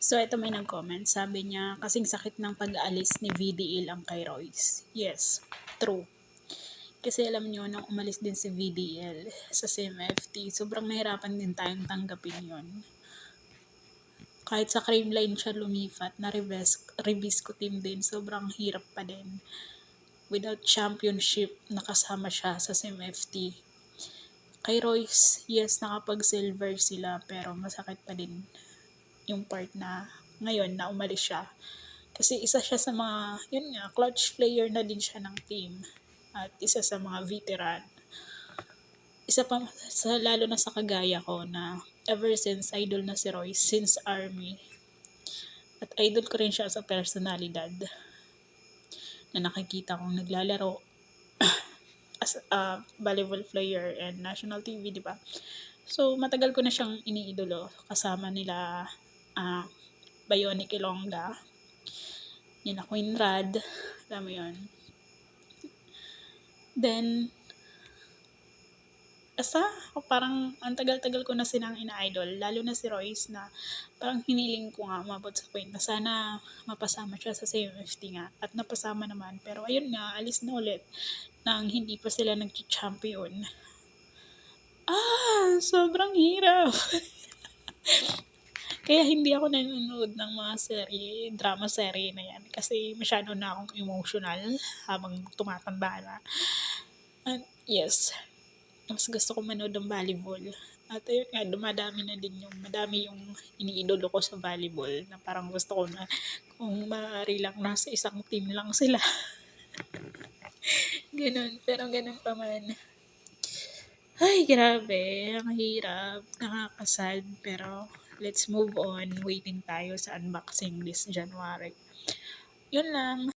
So, ito may nag-comment. Sabi niya, kasing sakit ng pag-aalis ni VDL ang kay Royce. Yes, true. Kasi alam niyo, nung umalis din si VDL sa CMFT, sobrang nahirapan din tayong tanggapin yon. Kahit sa Creamline siya lumipat na Revesco team din, sobrang hirap pa din. Without championship, nakasama siya sa CMFT. Kay Royce, yes, nakapag-silver sila, pero masakit pa din yung part na ngayon na umalis siya. Kasi isa siya sa mga, yun nga, clutch player na din siya ng team. At isa sa mga veteran. Isa pa, lalo na sa kagaya ko na ever since idol na si Royce, since Army. At idol ko rin siya sa personalidad. Na nakikita kong naglalaro as a volleyball player and national TV, di ba? So, matagal ko na siyang iniidolo. Kasama nila Bionic Ilongga, yun na Queen Rad, alam mo yun. Then, parang ang tagal-tagal ko na silang ina-idol, lalo na si Royce na parang hiniling ko nga umabot sa point na sana mapasama siya sa CMFT nga. At napasama naman, pero ayun nga, alis na ulit nang hindi pa sila nag-champion. Sobrang hirap. Kaya hindi ako nanonood ng mga drama serye na yan. Kasi masyado na akong emotional habang tumatanda na. And yes, mas gusto ko manood ng volleyball. At ayun nga, madami yung iniidolo ko sa volleyball na parang gusto ko na kung maaari lang nasa isang team lang sila. Ganun, pero ganun pa man. Ay, grabe. Ang hirap. Nakakasad. Pero, let's move on. Waiting tayo sa unboxing this January. Yun lang.